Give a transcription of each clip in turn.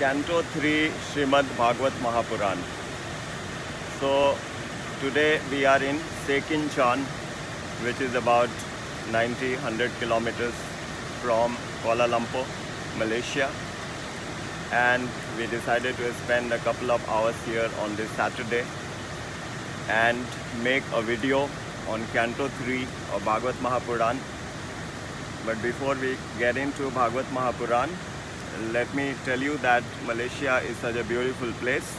Canto 3 Srimad Bhagavad Mahapuran. So today we are in Sekinchan, which is about 90-100 kilometers from Kuala Lumpur, Malaysia. And we decided to spend a couple of hours here on this Saturday and make a video on Canto 3 of Bhagavad Mahapuran. But before we get into Bhagavad Mahapuran, let me tell you that Malaysia is such a beautiful place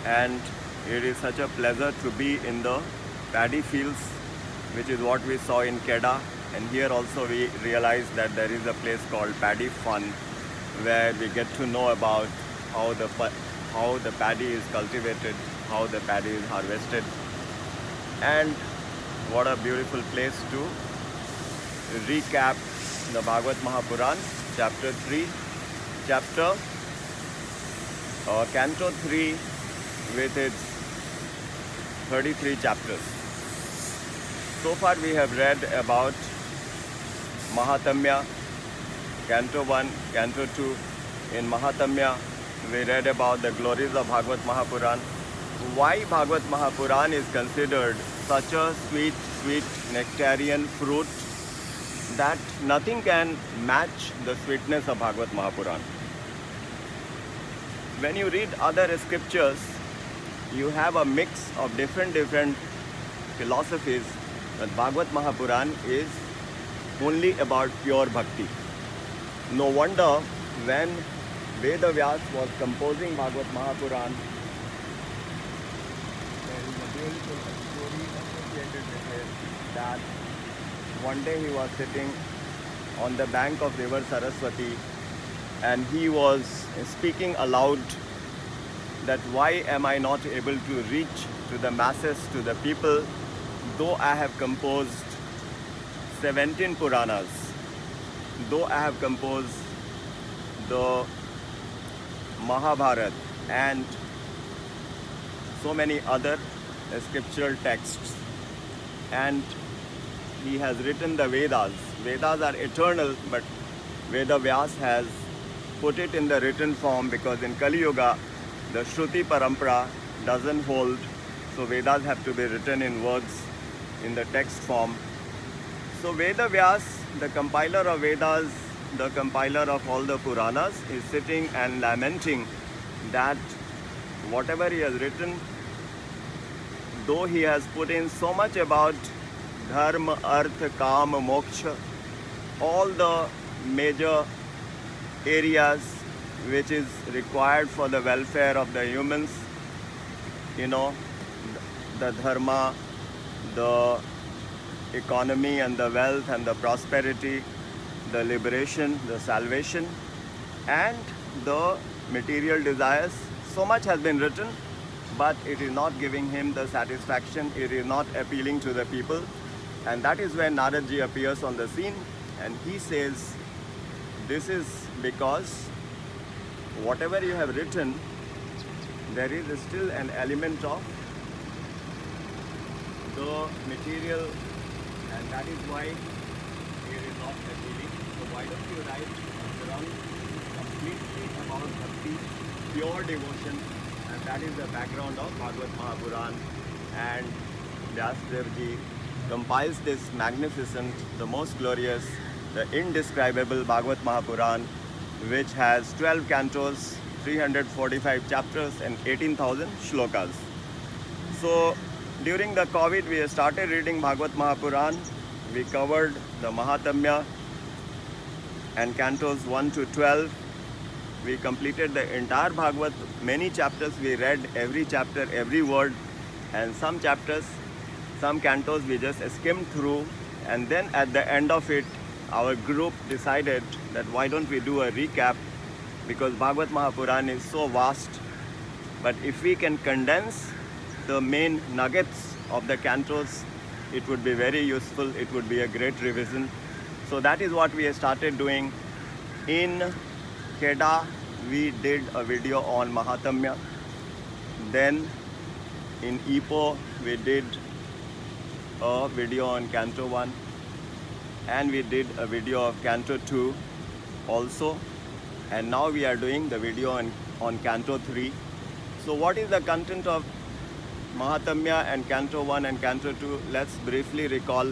and it is such a pleasure to be in the paddy fields, which is what we saw in Kedah. And here also we realized that there is a place called Paddy Fun, where we get to know about how the paddy is cultivated, how the paddy is harvested, and what a beautiful place to recap the Bhagavad Mahapuran, chapter 3, Canto 3 with its 33 chapters. So far we have read about Mahatamya, Canto 1, Canto 2. In Mahatamya, we read about the glories of Bhagavad Mahapuran. Why Bhagavad Mahapuran is considered such a sweet, nectarian fruit that nothing can match the sweetness of Bhagavad Mahapuran. When you read other scriptures, you have a mix of different philosophies, but Bhagavad Mahapuran is only about pure bhakti. No wonder when Veda Vyas was composing Bhagavad Mahapuran, there is a beautiful story associated with it, that one day he was sitting on the bank of river Saraswati and he was speaking aloud that why am I not able to reach to the masses, to the people, though I have composed 17 Puranas, though I have composed the Mahabharata and so many other scriptural texts, and he has written the Vedas. Vedas are eternal, but Veda Vyas has put it in the written form because in Kali Yuga, the Shruti Parampara doesn't hold, so Vedas have to be written in words in the text form. So Veda Vyas, the compiler of Vedas, the compiler of all the Puranas, is sitting and lamenting that whatever he has written, though he has put in so much about Dharma, Artha, Kama, Moksha, all the major areas which is required for the welfare of the humans, you know, the Dharma, the economy and the wealth and the prosperity, the liberation, the salvation, and the material desires. So much has been written, but it is not giving him the satisfaction, it is not appealing to the people. And that is when Naradji appears on the scene and he says, this is because whatever you have written, there is still an element of the material, and that is why it is not appealing. So why don't you write a run completely about bhakti, pure devotion, and that is the background of Bhagavad Mahapuran. And Vyasdev Ji compiles this magnificent, the most glorious, the indescribable Bhagavad Mahapuran, which has 12 cantos, 345 chapters and 18,000 shlokas. So during the COVID, we started reading Bhagavad Mahapuran. We covered the Mahatamya and cantos 1 to 12. We completed the entire Bhagavad, many chapters we read, every chapter, every word, and some chapters, some cantos we just skimmed through. And then at the end of it, our group decided that why don't we do a recap, because Bhagavad Mahapuran is so vast, but if we can condense the main nuggets of the cantos, it would be very useful, it would be a great revision. So that is what we started doing. In Kedah, we did a video on Mahatamya. Then in Ipoh, we did a video on Canto 1. And we did a video of Canto 2 also. and now we are doing the video on Canto 3. So what is the content of Mahatamya and Canto 1 and Canto 2? Let's briefly recall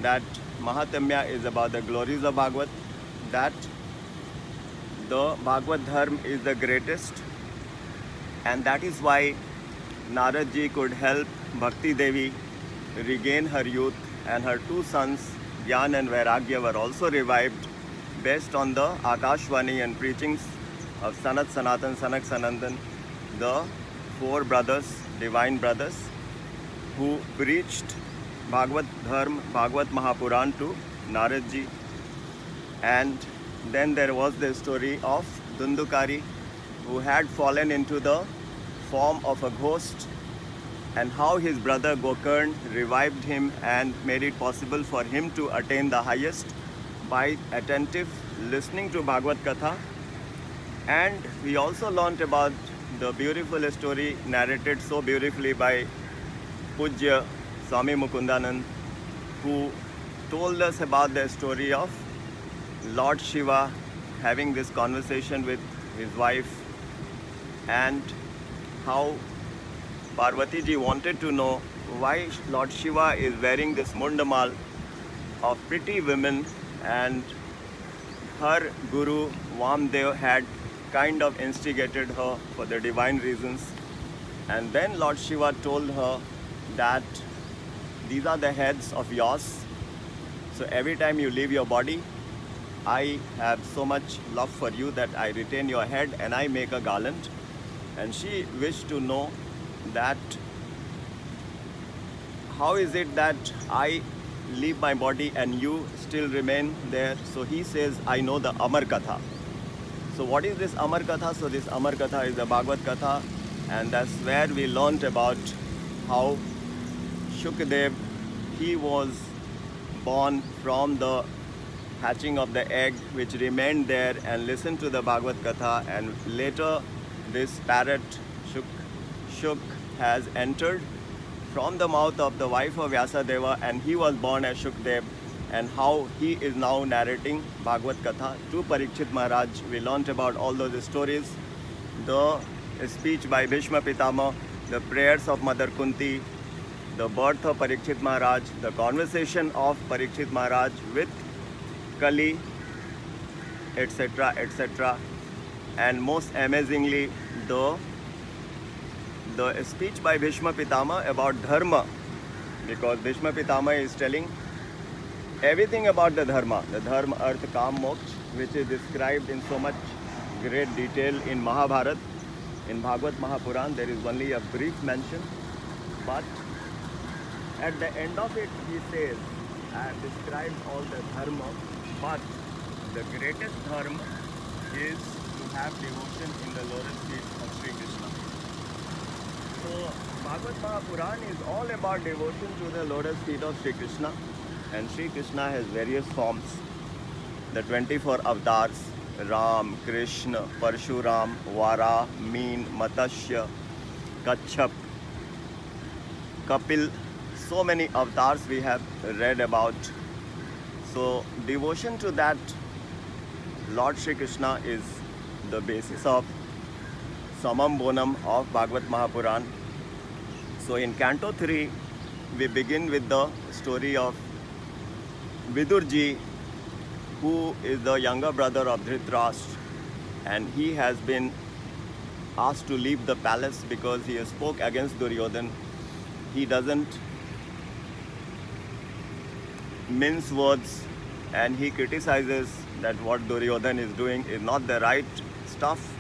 that Mahatamya is about the glories of Bhagavad, that the Bhagavad Dharma is the greatest, and that is why Narad Ji could help Bhakti Devi regain her youth, and her two sons Gyan and Vairagya were also revived based on the Akashvani and preachings of Sanat Sanatan, Sanak Sanandan, the four brothers, divine brothers, who preached Bhagavad Dharma, Bhagavad Mahapuran to Narad Ji. And then there was the story of Dundukari, who had fallen into the form of a ghost, and how his brother Gokarn revived him and made it possible for him to attain the highest by attentive listening to Bhagavad Katha. And we also learnt about the beautiful story narrated so beautifully by Pujya Swami Mukundanand, who told us about the story of Lord Shiva having this conversation with his wife, and how Parvati ji wanted to know why Lord Shiva is wearing this mundamal of pretty women, and her guru Vamdev had kind of instigated her for the divine reasons. And then Lord Shiva told her that these are the heads of yours, so every time you leave your body, I have so much love for you that I retain your head and I make a garland. And she wished to know that how is it that I leave my body and you still remain there. So he says, I know the Amar Katha. So what is this Amar Katha? So this Amar Katha is the Bhagavad Katha, and that's where we learnt about how Shukdev, he was born from the hatching of the egg which remained there and listened to the Bhagavad Katha, and later this parrot Shuk has entered from the mouth of the wife of Vyasadeva, and he was born as Shukdev, and how he is now narrating Bhagavad Katha to Parikshit Maharaj. We learnt about all those stories, the speech by Bhishma Pitama, the prayers of Mother Kunti, the birth of Parikshit Maharaj, the conversation of Parikshit Maharaj with Kali, etc., etc. And most amazingly, the speech by Bhishma Pitama about Dharma, because Bhishma Pitama is telling everything about the Dharma, Artha, Kam, Moksha, which is described in so much great detail in Mahabharata. In Bhagavad Mahapuran, there is only a brief mention, but at the end of it, he says, I have described all the Dharma, but the greatest Dharma is to have devotion in the lotus feet of Sri Krishna. So Bhagavad Mahapuran is all about devotion to the lotus feet of Sri Krishna, and Sri Krishna has various forms. The 24 avatars, Ram, Krishna, Parshuram, Vara, Meen, Matsya, Kachap, Kapil, so many avatars we have read about. So devotion to that Lord Shri Krishna is the basis of Samam Bonam of Bhagavad Mahapuran. So in Canto 3, we begin with the story of Vidurji, who is the younger brother of Dhritarashtra, and he has been asked to leave the palace because he spoke against Duryodhana. He doesn't mince words, and he criticizes that what Duryodhana is doing is not the right stuff.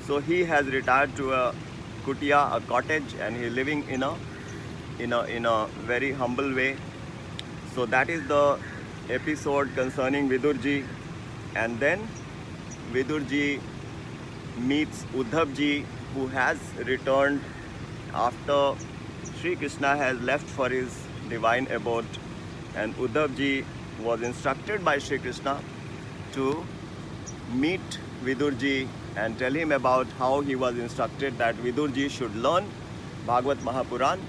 So he has retired to a kutia, a cottage, and he is living in a very humble way. So that is the episode concerning Vidurji. And then Vidurji meets Uddhavji, who has returned after Sri Krishna has left for his divine abode. And Uddhavji was instructed by Sri Krishna to meet Vidurji and tell him about how he was instructed that Vidurji should learn Bhagavad Mahapuran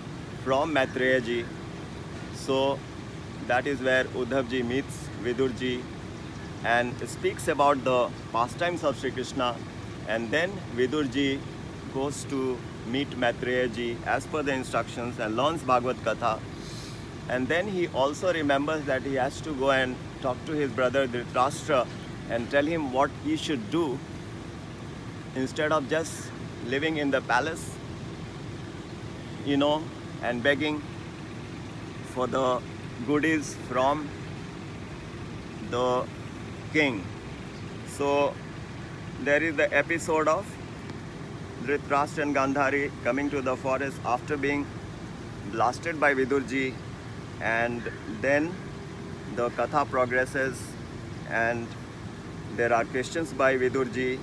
from Maitreya Ji. So that is where Uddhavji meets Vidurji, and speaks about the pastimes of Sri Krishna, and then Vidurji goes to meet Maitreya ji as per the instructions and learns Bhagavad Katha. And then he also remembers that he has to go and talk to his brother Dhritarashtra and tell him what he should do instead of just living in the palace, and begging for the goodies from the king. So there is the episode of Dhritarashtra and Gandhari coming to the forest after being blasted by Vidurji, and then the Katha progresses and there are questions by Vidurji,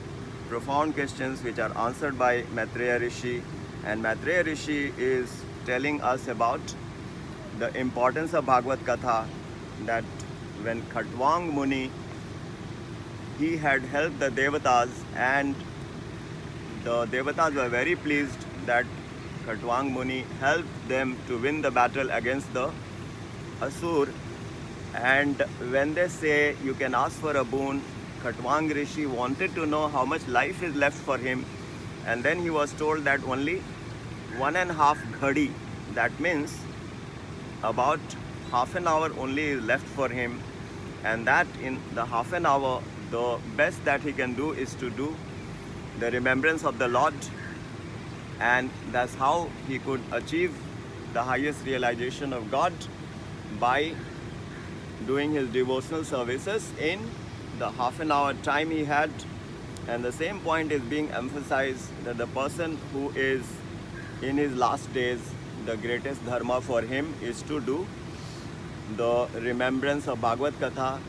profound questions which are answered by Maitreya Rishi, and Maitreya Rishi is telling us about the importance of Bhagavad Katha, that when Khatwang Muni, he had helped the Devatas, and the Devatas were very pleased that Khatwang Muni helped them to win the battle against the Asur. And when they say you can ask for a boon, Khatwang Rishi wanted to know how much life is left for him, and then he was told that only 1.5 ghadi, that means about half an hour only is left for him, and that in the half an hour the best that he can do is to do the remembrance of the Lord, and that's how he could achieve the highest realization of God, by doing his devotional services in the half an hour time he had. And the same point is being emphasized, that the person who is in his last days, the greatest dharma for him is to do the remembrance of Bhagavad Katha.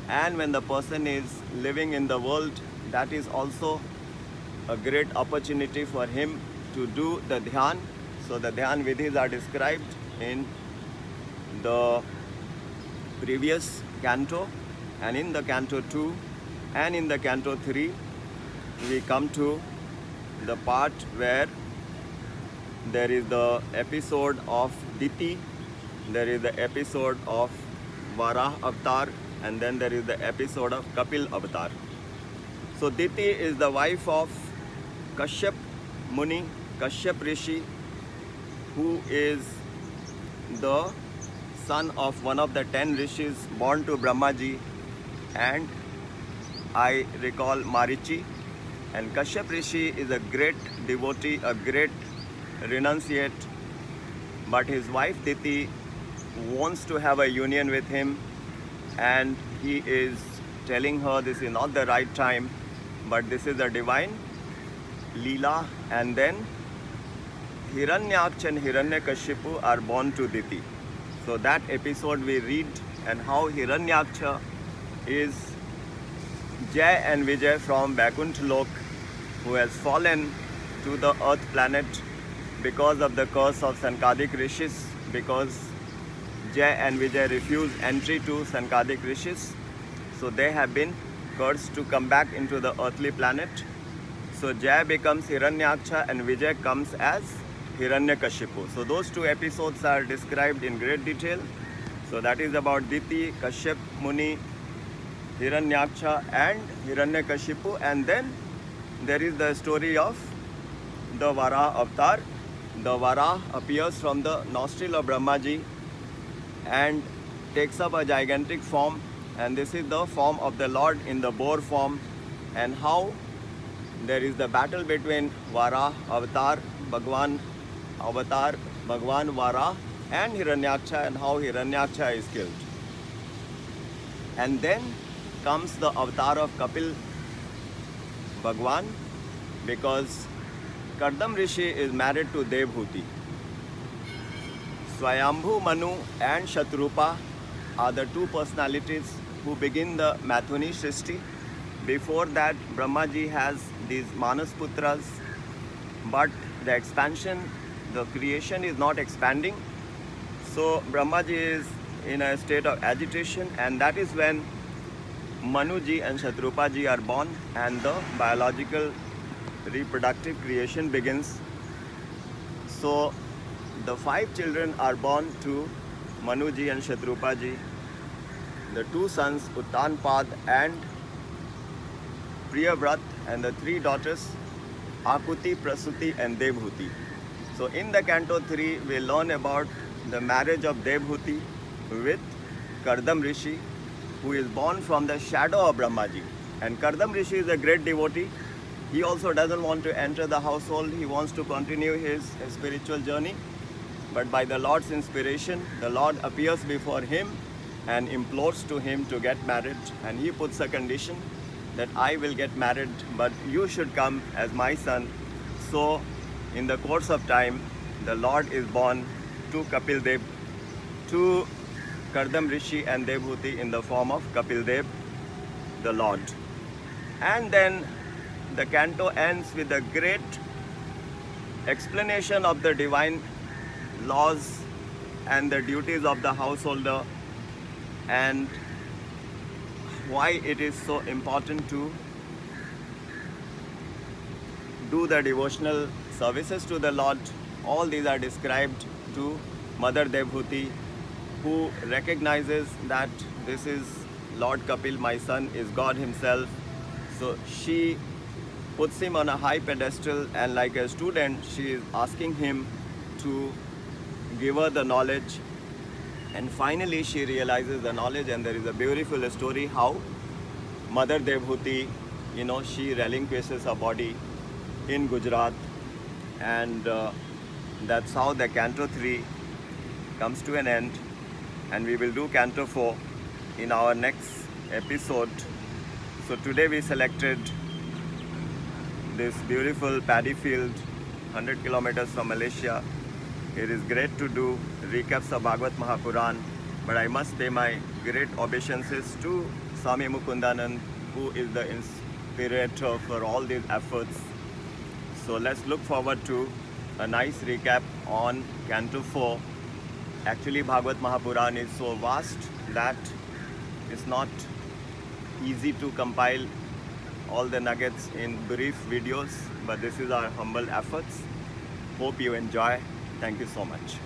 And when the person is living in the world, that is also a great opportunity for him to do the dhyan. So the dhyan vidhis are described in the previous canto, and in the canto 2 and in the canto 3 we come to the part where there is the episode of Diti, there is the episode of Varah Avatar, and then there is the episode of Kapil Avatar. So Diti is the wife of Kashyap Muni, Kashyap Rishi, who is the son of one of the 10 rishis born to Brahmaji, and I recall Marichi. And Kashyap Rishi is a great devotee, a great renunciate, but his wife Diti wants to have a union with him, and he is telling her this is not the right time, but this is a divine Leela. And then Hiranyaksha and Hiranyakashipu are born to Diti. So that episode we read, and how Hiranyaksha is Jai and Vijay from Vaikuntha Lok, who has fallen to the earth planet because of the curse of Sankadik Rishis, because Jai and Vijay refused entry to Sankadik Rishis. So they have been cursed to come back into the earthly planet. So Jai becomes Hiranyaksha and Vijay comes as Hiranyakashipu. So those two episodes are described in great detail. So that is about Diti, Kashyap Muni, Hiranyaksha and Hiranyakashipu. And then there is the story of the Varah Avatar. The Varah appears from the nostril of Brahmaji and takes up a gigantic form, and this is the form of the Lord in the boar form, and how there is the battle between Varah Avatar, Bhagwan Varah and Hiranyaksha, and how Hiranyaksha is killed. And then comes the avatar of Kapil Bhagwan, because Kardam Rishi is married to Devhuti. Swayambhu Manu and Shatrupa are the two personalities who begin the Mathuni Srishti. Before that, Brahmaji has these Manasputras, but the expansion, the creation is not expanding. So Brahmaji is in a state of agitation, and that is when Manuji and Shatrupaji are born, and the biological reproductive creation begins. So the 5 children are born to Manuji and Shatrupaji. the two sons Uttanpad and Priyavrat, and the three daughters Akuti, Prasuti and Devhuti. So in the Canto 3 we learn about the marriage of Devhuti with Kardam Rishi, who is born from the shadow of Brahmaji. And Kardam Rishi is a great devotee. He also doesn't want to enter the household. He wants to continue his spiritual journey. But by the Lord's inspiration, the Lord appears before him and implores to him to get married. And he puts a condition that I will get married, but you should come as my son. So in the course of time, the Lord is born to Kapil Dev, to Kardam Rishi and Devhuti in the form of Kapil Dev, the Lord. And then the canto ends with a great explanation of the divine laws and the duties of the householder, and why it is so important to do the devotional services to the Lord. All these are described to Mother Devhuti, who recognizes that this is Lord Kapil, my son, is God himself. So she puts him on a high pedestal, and like a student, she is asking him to give her the knowledge. And finally she realizes the knowledge, and there is a beautiful story how Mother Devhuti, she relinquishes her body in Gujarat, and that's how the Canto 3 comes to an end. And we will do Canto 4 in our next episode. So today we selected this beautiful paddy field 100 kilometers from Malaysia. It is great to do recaps of Bhagavad Mahapuran, but I must pay my great obeisances to Swami Mukundanand, who is the inspirator for all these efforts. So let's look forward to a nice recap on Canto 4. Actually, Bhagavad Mahapuran is so vast that it's not easy to compile all the nuggets in brief videos, but this is our humble efforts. Hope you enjoy. Thank you so much.